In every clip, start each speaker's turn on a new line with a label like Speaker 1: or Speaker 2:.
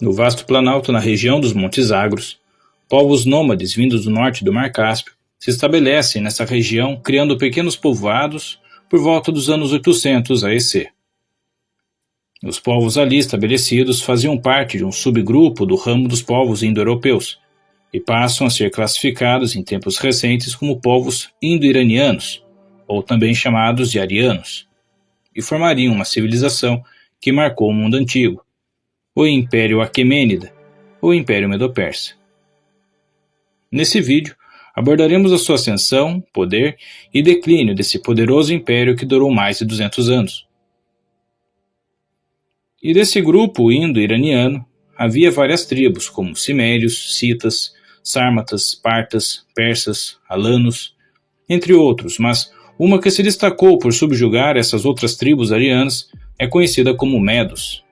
Speaker 1: No vasto planalto na região dos Montes Agros, povos nômades vindos do norte do Mar Cáspio se estabelecem nessa região criando pequenos povoados por volta dos anos 800 AEC. Os povos ali estabelecidos faziam parte de um subgrupo do ramo dos povos indo-europeus e passam a ser classificados em tempos recentes como povos indo-iranianos, ou também chamados de arianos, e formariam uma civilização que marcou o mundo antigo, o Império Aquemênida, ou Império Medo-Persa. Nesse vídeo, abordaremos a sua ascensão, poder e declínio desse poderoso império que durou mais de 200 anos. E desse grupo indo-iraniano, havia várias tribos, como Cimérios, Citas, Sármatas, Partas, Persas, Alanos, entre outros, mas uma que se destacou por subjugar essas outras tribos arianas é conhecida como Medos.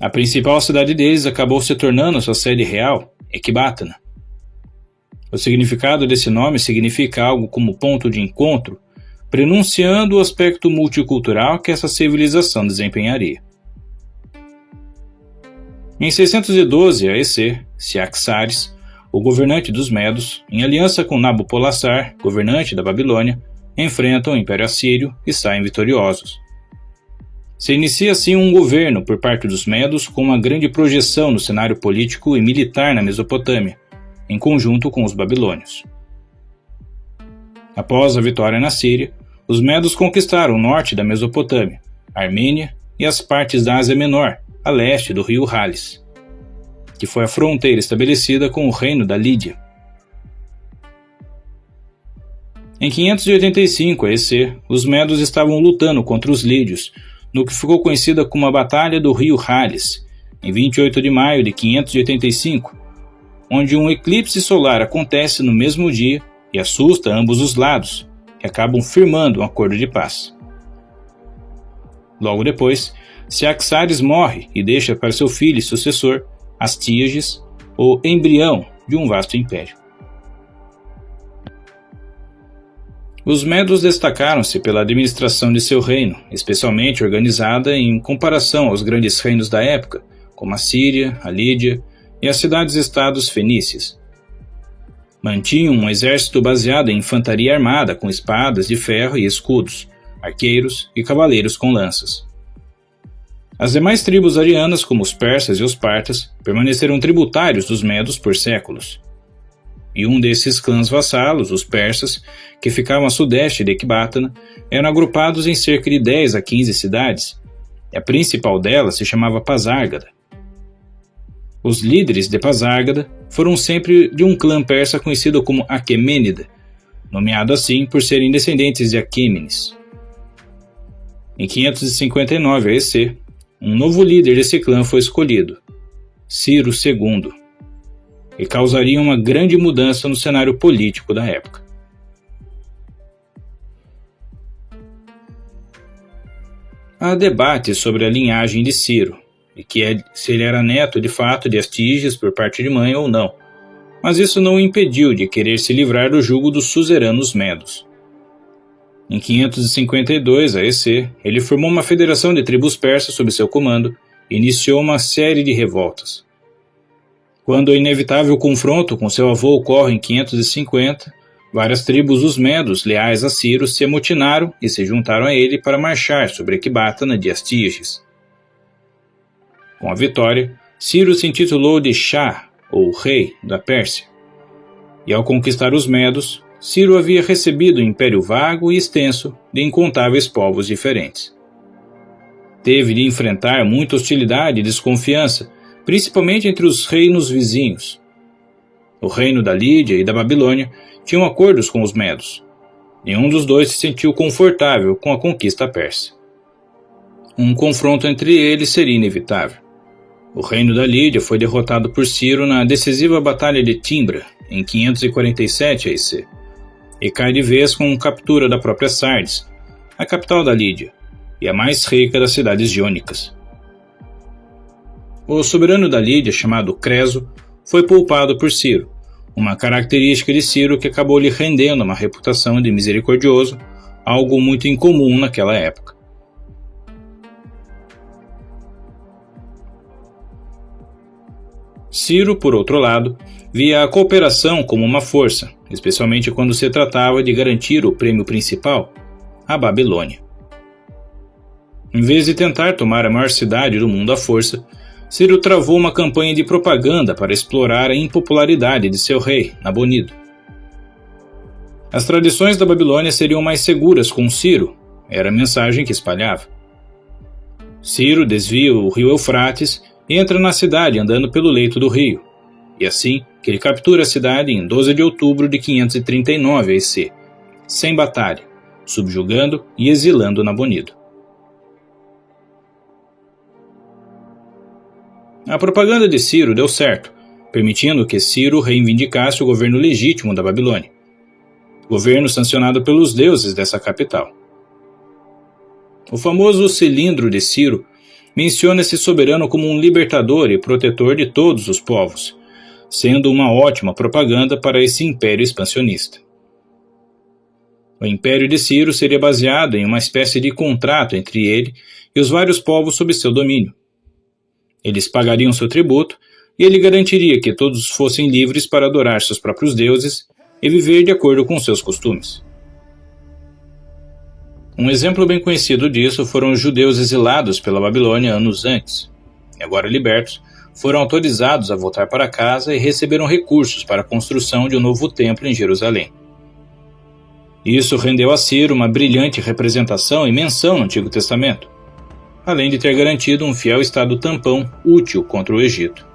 Speaker 1: A principal cidade deles acabou se tornando sua sede real, Ecbátana. O significado desse nome significa algo como ponto de encontro, prenunciando o aspecto multicultural que essa civilização desempenharia. Em 612 AEC, Ciaxares, o governante dos Medos, em aliança com Nabopolassar, governante da Babilônia, enfrentam o Império Assírio e saem vitoriosos. Se inicia assim um governo por parte dos Medos com uma grande projeção no cenário político e militar na Mesopotâmia, em conjunto com os babilônios. Após a vitória na Síria, os Medos conquistaram o norte da Mesopotâmia, a Armênia e as partes da Ásia Menor, a leste do rio Halis, que foi a fronteira estabelecida com o reino da Lídia. Em 585 AEC, os Medos estavam lutando contra os lídios, no que ficou conhecida como a Batalha do rio Halis, em 28 de maio de 585, onde um eclipse solar acontece no mesmo dia e assusta ambos os lados, que acabam firmando um acordo de paz. Logo depois, Ciaxares morre e deixa para seu filho e sucessor Astíages, o embrião de um vasto império. Os Medos destacaram-se pela administração de seu reino, especialmente organizada em comparação aos grandes reinos da época, como a Síria, a Lídia e as cidades-estados fenícias. Mantinham um exército baseado em infantaria armada com espadas de ferro e escudos, arqueiros e cavaleiros com lanças. As demais tribos arianas, como os persas e os partas, permaneceram tributários dos Medos por séculos. E um desses clãs vassalos, os persas, que ficavam a sudeste de Ecbátana, eram agrupados em cerca de 10 a 15 cidades, e a principal delas se chamava Pasárgada. Os líderes de Pasárgada foram sempre de um clã persa conhecido como Aquemênida, nomeado assim por serem descendentes de Aquêmenes. Em 559 AEC, um novo líder desse clã foi escolhido, Ciro II, e causaria uma grande mudança no cenário político da época. Há debates sobre a linhagem de Ciro, e se ele era neto de fato de Astíages por parte de mãe ou não, mas isso não o impediu de querer se livrar do jugo dos suzeranos medos. Em 552 AEC, ele formou uma federação de tribos persas sob seu comando e iniciou uma série de revoltas. Quando o inevitável confronto com seu avô ocorre em 550, várias tribos dos Medos, leais a Ciro, se amotinaram e se juntaram a ele para marchar sobre Ecbátana de Astíages. Com a vitória, Ciro se intitulou de Shah, ou Rei, da Pérsia. E ao conquistar os Medos, Ciro havia recebido um império vago e extenso de incontáveis povos diferentes. Teve de enfrentar muita hostilidade e desconfiança, principalmente entre os reinos vizinhos. O reino da Lídia e da Babilônia tinham acordos com os Medos. Nenhum dos dois se sentiu confortável com a conquista persa. Um confronto entre eles seria inevitável. O reino da Lídia foi derrotado por Ciro na decisiva Batalha de Timbra, em 547 AEC, e cai de vez com a captura da própria Sardes, a capital da Lídia, e a mais rica das cidades jônicas. O soberano da Lídia, chamado Creso, foi poupado por Ciro, uma característica de Ciro que acabou lhe rendendo uma reputação de misericordioso, algo muito incomum naquela época. Ciro, por outro lado, via a cooperação como uma força, especialmente quando se tratava de garantir o prêmio principal, a Babilônia. Em vez de tentar tomar a maior cidade do mundo à força, Ciro travou uma campanha de propaganda para explorar a impopularidade de seu rei, Nabonido. As tradições da Babilônia seriam mais seguras com Ciro, era a mensagem que espalhava. Ciro desvia o rio Eufrates e entra na cidade andando pelo leito do rio, e assim que ele captura a cidade em 12 de outubro de 539 A.C., sem batalha, subjugando e exilando Nabonido. A propaganda de Ciro deu certo, permitindo que Ciro reivindicasse o governo legítimo da Babilônia, governo sancionado pelos deuses dessa capital. O famoso cilindro de Ciro menciona esse soberano como um libertador e protetor de todos os povos, sendo uma ótima propaganda para esse império expansionista. O império de Ciro seria baseado em uma espécie de contrato entre ele e os vários povos sob seu domínio. Eles pagariam seu tributo e ele garantiria que todos fossem livres para adorar seus próprios deuses e viver de acordo com seus costumes. Um exemplo bem conhecido disso foram os judeus exilados pela Babilônia anos antes. E agora libertos, foram autorizados a voltar para casa e receberam recursos para a construção de um novo templo em Jerusalém. Isso rendeu a Ciro uma brilhante representação e menção no Antigo Testamento, além de ter garantido um fiel estado tampão útil contra o Egito.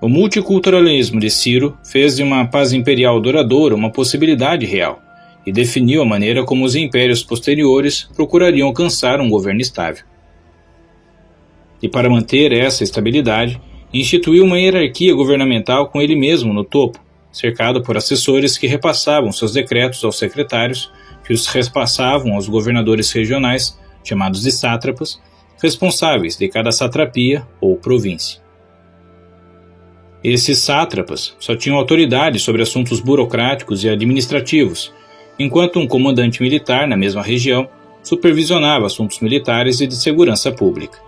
Speaker 1: O multiculturalismo de Ciro fez de uma paz imperial duradoura uma possibilidade real e definiu a maneira como os impérios posteriores procurariam alcançar um governo estável. E para manter essa estabilidade, instituiu uma hierarquia governamental com ele mesmo no topo, cercado por assessores que repassavam seus decretos aos secretários, que os repassavam aos governadores regionais, chamados de sátrapas, responsáveis de cada satrapia ou província. Esses sátrapas só tinham autoridade sobre assuntos burocráticos e administrativos, enquanto um comandante militar na mesma região supervisionava assuntos militares e de segurança pública.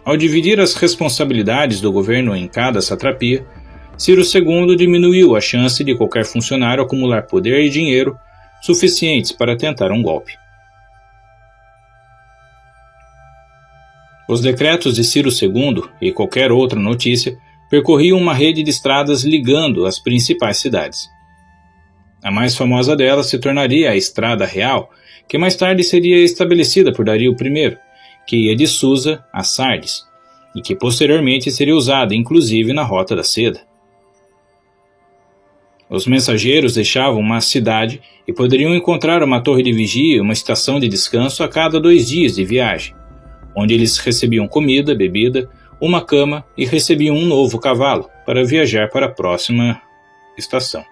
Speaker 1: Ao dividir as responsabilidades do governo em cada satrapia, Ciro II diminuiu a chance de qualquer funcionário acumular poder e dinheiro suficientes para tentar um golpe. Os decretos de Ciro II e qualquer outra notícia percorriam uma rede de estradas ligando as principais cidades. A mais famosa delas se tornaria a Estrada Real, que mais tarde seria estabelecida por Dario I, que ia de Susa a Sardes, e que posteriormente seria usada inclusive na Rota da Seda. Os mensageiros deixavam uma cidade e poderiam encontrar uma torre de vigia e uma estação de descanso a cada 2 dias de viagem, onde eles recebiam comida, bebida, uma cama e recebiam um novo cavalo para viajar para a próxima estação.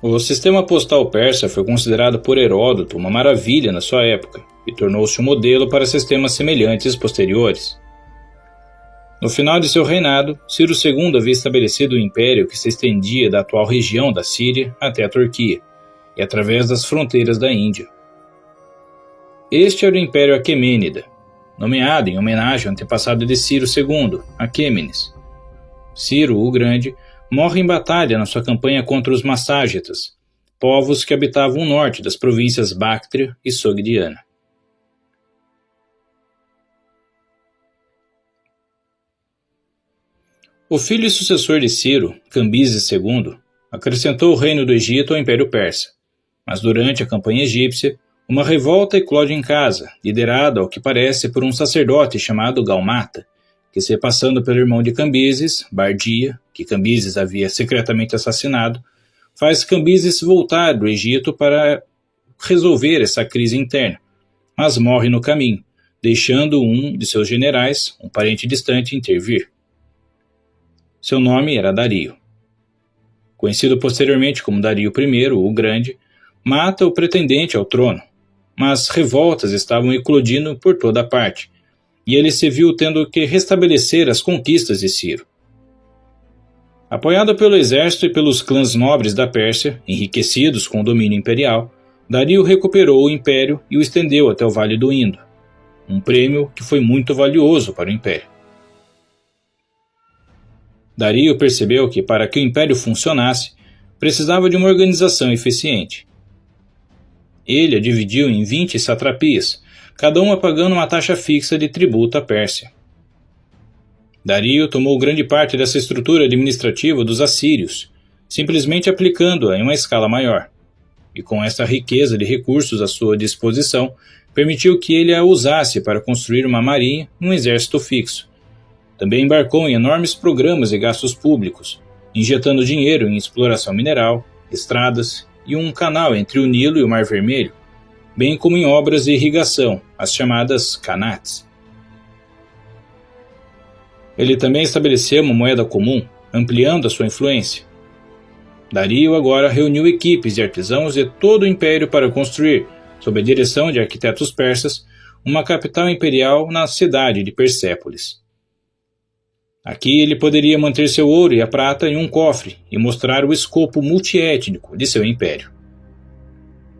Speaker 1: O sistema postal persa foi considerado por Heródoto uma maravilha na sua época e tornou-se um modelo para sistemas semelhantes posteriores. No final de seu reinado, Ciro II havia estabelecido um império que se estendia da atual região da Síria até a Turquia e através das fronteiras da Índia. Este era o Império Aquemênida, nomeado em homenagem ao antepassado de Ciro II, Aquêmenes. Ciro o Grande morre em batalha na sua campanha contra os Masságetas, povos que habitavam o norte das províncias Báctria e Sogdiana. O filho e sucessor de Ciro, Cambises II, acrescentou o reino do Egito ao Império Persa, mas durante a campanha egípcia, uma revolta eclode em casa, liderada ao que parece por um sacerdote chamado Galmata, que se passando pelo irmão de Cambises, Bardia, que Cambises havia secretamente assassinado, faz Cambises voltar do Egito para resolver essa crise interna, mas morre no caminho, deixando um de seus generais, um parente distante, intervir. Seu nome era Dario. Conhecido posteriormente como Dario I, o Grande, mata o pretendente ao trono, mas revoltas estavam eclodindo por toda a parte, e ele se viu tendo que restabelecer as conquistas de Ciro. Apoiado pelo exército e pelos clãs nobres da Pérsia, enriquecidos com o domínio imperial, Dario recuperou o império e o estendeu até o Vale do Indo, um prêmio que foi muito valioso para o império. Dario percebeu que, para que o império funcionasse, precisava de uma organização eficiente. Ele a dividiu em 20 satrapias, cada uma pagando uma taxa fixa de tributo à Pérsia. Dario tomou grande parte dessa estrutura administrativa dos assírios, simplesmente aplicando-a em uma escala maior, e com esta riqueza de recursos à sua disposição, permitiu que ele a usasse para construir uma marinha e um exército fixo. Também embarcou em enormes programas de gastos públicos, injetando dinheiro em exploração mineral, estradas e um canal entre o Nilo e o Mar Vermelho, bem como em obras de irrigação, as chamadas qanats. Ele também estabeleceu uma moeda comum, ampliando a sua influência. Dario agora reuniu equipes de artesãos de todo o império para construir, sob a direção de arquitetos persas, uma capital imperial na cidade de Persépolis. Aqui ele poderia manter seu ouro e a prata em um cofre e mostrar o escopo multiétnico de seu império.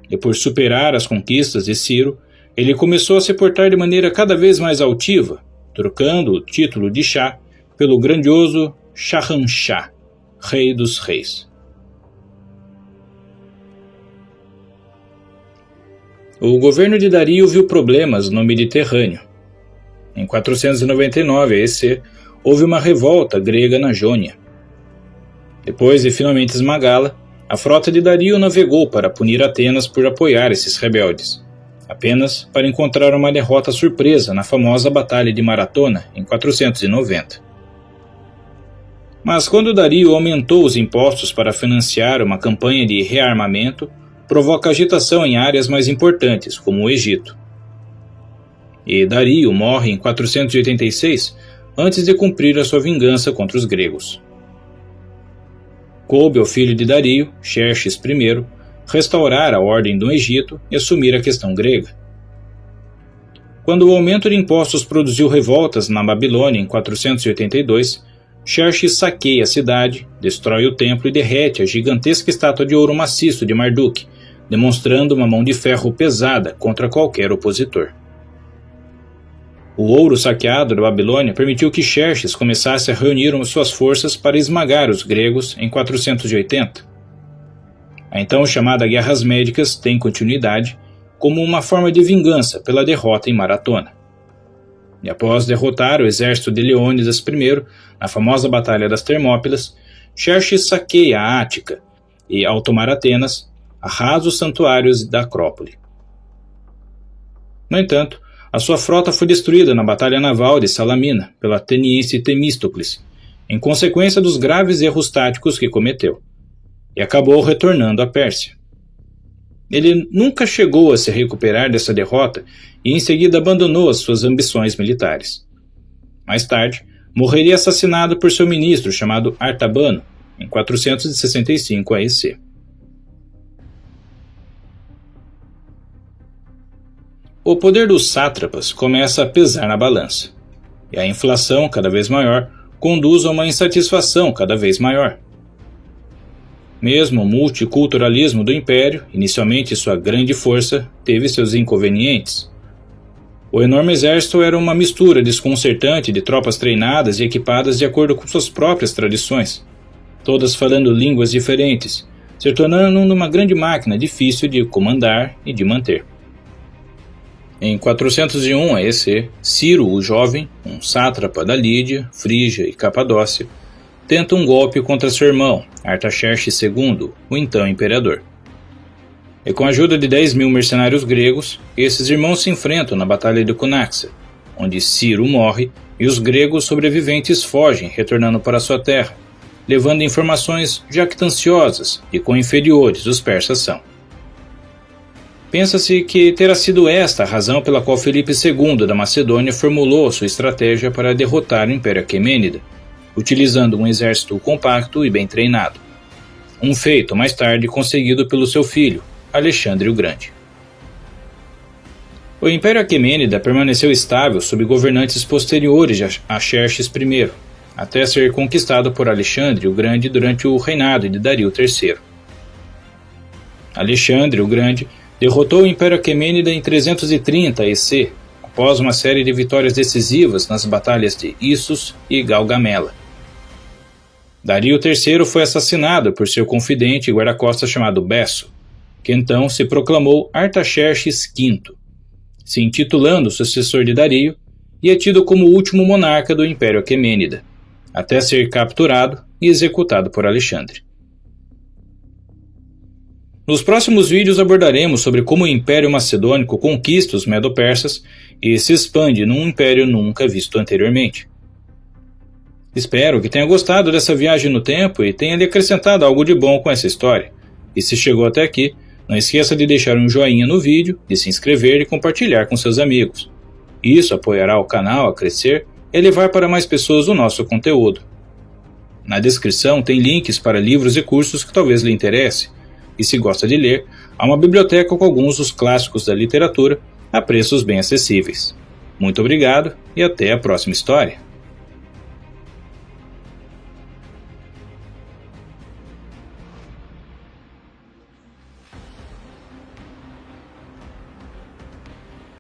Speaker 1: E por superar as conquistas de Ciro, ele começou a se portar de maneira cada vez mais altiva, trocando o título de Shah pelo grandioso Shahanshah, Rei dos Reis. O governo de Dario viu problemas no Mediterrâneo. Em 499 a.C., houve uma revolta grega na Jônia. Depois de finalmente esmagá-la, a frota de Dario navegou para punir Atenas por apoiar esses rebeldes, apenas para encontrar uma derrota surpresa na famosa Batalha de Maratona, em 490. Mas quando Dario aumentou os impostos para financiar uma campanha de rearmamento, provoca agitação em áreas mais importantes, como o Egito. E Dario morre em 486, antes de cumprir a sua vingança contra os gregos. Coube ao filho de Dario, Xerxes I, restaurar a ordem do Egito e assumir a questão grega. Quando o aumento de impostos produziu revoltas na Babilônia em 482, Xerxes saqueia a cidade, destrói o templo e derrete a gigantesca estátua de ouro maciço de Marduk, demonstrando uma mão de ferro pesada contra qualquer opositor. O ouro saqueado da Babilônia permitiu que Xerxes começasse a reunir suas forças para esmagar os gregos em 480. A então chamada Guerras Médicas tem continuidade como uma forma de vingança pela derrota em Maratona. E após derrotar o exército de Leônidas I na famosa Batalha das Termópilas, Xerxes saqueia a Ática e, ao tomar Atenas, arrasa os santuários da Acrópole. No entanto, a sua frota foi destruída na Batalha Naval de Salamina pelo ateniense Temístocles, em consequência dos graves erros táticos que cometeu, e acabou retornando à Pérsia. Ele nunca chegou a se recuperar dessa derrota e em seguida abandonou as suas ambições militares. Mais tarde, morreria assassinado por seu ministro chamado Artabano, em 465 a.C. O poder dos sátrapas começa a pesar na balança, e a inflação, cada vez maior, conduz a uma insatisfação cada vez maior. Mesmo o multiculturalismo do império, inicialmente sua grande força, teve seus inconvenientes. O enorme exército era uma mistura desconcertante de tropas treinadas e equipadas de acordo com suas próprias tradições, todas falando línguas diferentes, se tornando uma grande máquina difícil de comandar e de manter. Em 401 a.C., Ciro o Jovem, um sátrapa da Lídia, Frígia e Capadócia, tenta um golpe contra seu irmão, Artaxerxes II, o então imperador. E com a ajuda de 10.000 mercenários gregos, esses irmãos se enfrentam na Batalha de Cunaxa, onde Ciro morre e os gregos sobreviventes fogem, retornando para sua terra, levando informações jactanciosas e com inferiores os persas são. Pensa-se que terá sido esta a razão pela qual Filipe II da Macedônia formulou sua estratégia para derrotar o Império Aquemênida, utilizando um exército compacto e bem treinado. Um feito mais tarde conseguido pelo seu filho, Alexandre o Grande. O Império Aquemênida permaneceu estável sob governantes posteriores a Xerxes I, até ser conquistado por Alexandre o Grande durante o reinado de Dario III. Alexandre o Grande derrotou o Império Aquemênida em 330 a.C., após uma série de vitórias decisivas nas batalhas de Issus e Gaugamela. Dario III foi assassinado por seu confidente e guarda-costas chamado Besso, que então se proclamou Artaxerxes V, se intitulando sucessor de Dario, e é tido como o último monarca do Império Aquemênida, até ser capturado e executado por Alexandre. Nos próximos vídeos abordaremos sobre como o Império Macedônico conquista os Medo-Persas e se expande num império nunca visto anteriormente. Espero que tenha gostado dessa viagem no tempo e tenha lhe acrescentado algo de bom com essa história. E se chegou até aqui, não esqueça de deixar um joinha no vídeo, de se inscrever e compartilhar com seus amigos. Isso apoiará o canal a crescer e levar para mais pessoas o nosso conteúdo. Na descrição tem links para livros e cursos que talvez lhe interesse. E se gosta de ler, há uma biblioteca com alguns dos clássicos da literatura a preços bem acessíveis. Muito obrigado e até a próxima história.